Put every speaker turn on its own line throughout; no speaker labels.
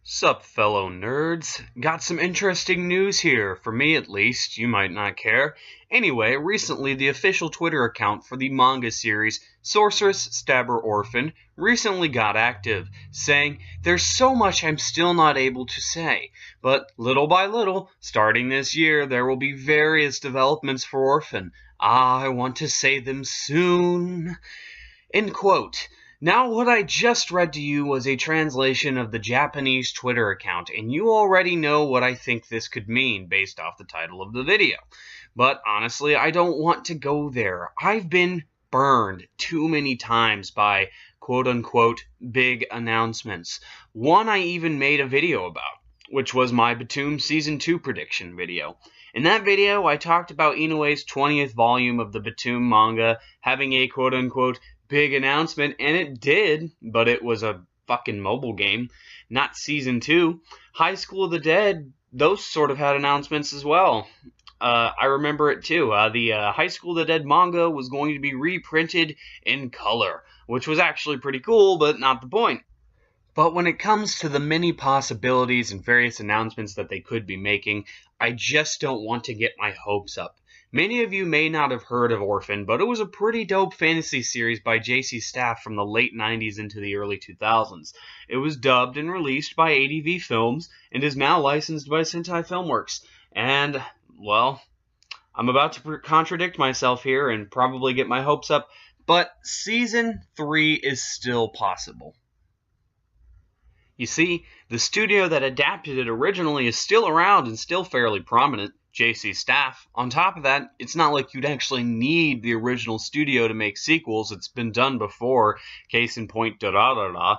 Sup, fellow nerds? Got some interesting news here, for me at least, you might not care. Anyway, recently the official Twitter account for the manga series Sorceress Stabber Orphen recently got active, saying, "There's so much I'm still not able to say, but little by little, starting this year, there will be various developments for Orphen. I want to say them soon." End quote. Now, what I just read to you was a translation of the Japanese Twitter account, and you already know what I think this could mean based off the title of the video. But honestly, I don't want to go there. I've been burned too many times by quote-unquote big announcements. One I even made a video about, which was my Batum Season 2 prediction video. In that video, I talked about Inoue's 20th volume of the Batum manga having a quote-unquote big announcement, and it did, but it was a fucking mobile game, not Season 2. High School of the Dead, those sort of had announcements as well. I remember it too. The High School of the Dead manga was going to be reprinted in color, which was actually pretty cool, but not the point. But when it comes to the many possibilities and various announcements that they could be making, I just don't want to get my hopes up. Many of you may not have heard of Orphen, but it was a pretty dope fantasy series by J.C. Staff from the late 90s into the early 2000s. It was dubbed and released by ADV Films and is now licensed by Sentai Filmworks. And, well, I'm about to contradict myself here and probably get my hopes up, but Season 3 is still possible. You see, the studio that adapted it originally is still around and still fairly prominent, JC Staff. On top of that, it's not like you'd actually need the original studio to make sequels. It's been done before, case in point, da-da-da-da.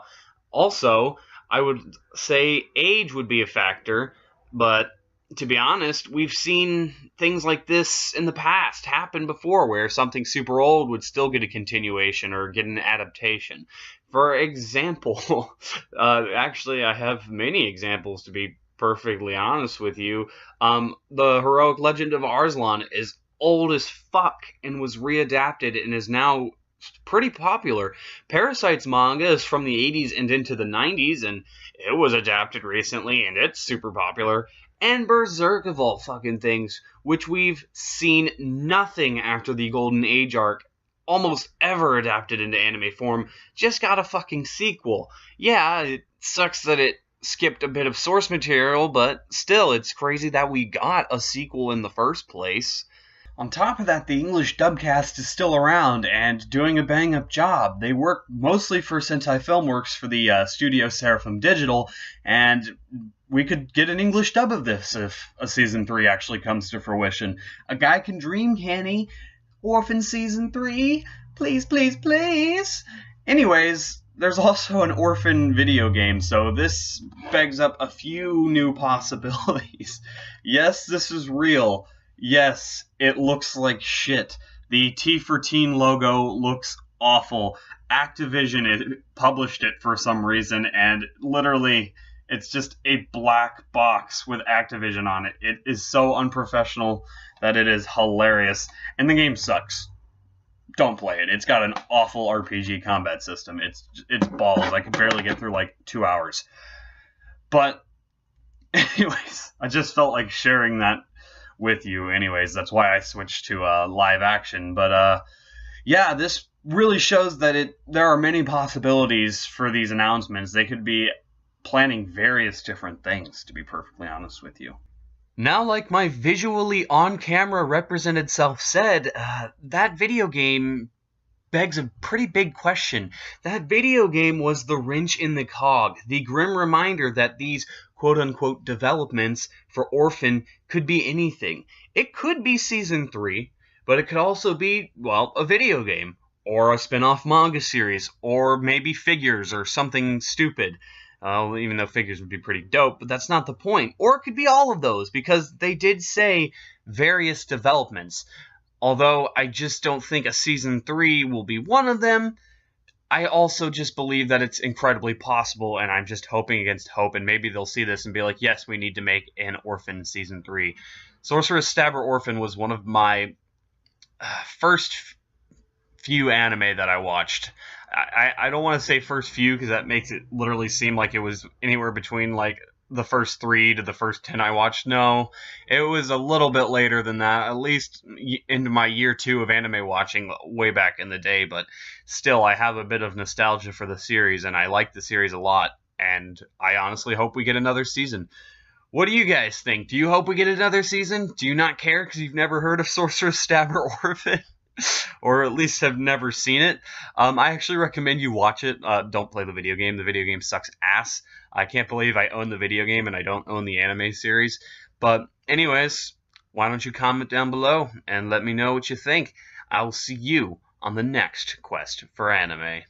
Also, I would say age would be a factor, but to be honest, we've seen things like this in the past happen before, where something super old would still get a continuation or get an adaptation. For example, actually I have many examples to be perfectly honest with you. The Heroic Legend of Arslan is old as fuck and was readapted and is now pretty popular. Parasite's manga is from the 80s and into the 90s, and it was adapted recently and it's super popular. And Berserk of all fucking things, which we've seen nothing after the Golden Age arc almost ever adapted into anime form, just got a fucking sequel. Yeah, it sucks that it skipped a bit of source material, but still, it's crazy that we got a sequel in the first place. On top of that, the English dubcast is still around and doing a bang-up job. They work mostly for Sentai Filmworks for the studio Seraphim Digital, and we could get an English dub of this if a Season 3 actually comes to fruition. A guy can dream, can he? Orphen Season 3? Please, please, please! Anyways, there's also an Orphen video game, so this begs up a few new possibilities. Yes, this is real. Yes, it looks like shit. The T for Teen logo looks awful. Activision published it for some reason, and literally, it's just a black box with Activision on it. It is so unprofessional that it is hilarious. And the game sucks. Don't play it. It's got an awful RPG combat system. It's balls. I can barely get through like 2 hours. But anyways, I just felt like sharing that with you. Anyways, that's why I switched to live action. But yeah, this really shows that there are many possibilities for these announcements. They could be planning various different things, to be perfectly honest with you. Now, like my visually on-camera represented self said, that video game begs a pretty big question. That video game was the wrench in the cog, the grim reminder that these quote-unquote developments for Orphen could be anything. It could be Season 3, but it could also be, well, a video game, or a spin-off manga series, or maybe figures, or something stupid. Even though figures would be pretty dope, but that's not the point. Or it could be all of those, because they did say various developments. Although I just don't think a Season 3 will be one of them, I also just believe that it's incredibly possible, and I'm just hoping against hope, and maybe they'll see this and be like, yes, we need to make an Orphen Season 3. Sorceress Stabber Orphen was one of my first few anime that I watched. I don't want to say first few because that makes it literally seem like it was anywhere between like the first 3 to the first 10 I watched. No, it was a little bit later than that, at least into my year 2 of anime watching way back in the day, but still I have a bit of nostalgia for the series and I like the series a lot, and I honestly hope we get another season. What do you guys think? Do you hope we get another season? Do you not care because you've never heard of Sorceress, Stabber, Orphen? Or at least have never seen it? I actually recommend you watch it. Don't play the video game. The video game sucks ass. I can't believe I own the video game and I don't own the anime series. But anyways, why don't you comment down below and let me know what you think. I will see you on the next quest for anime.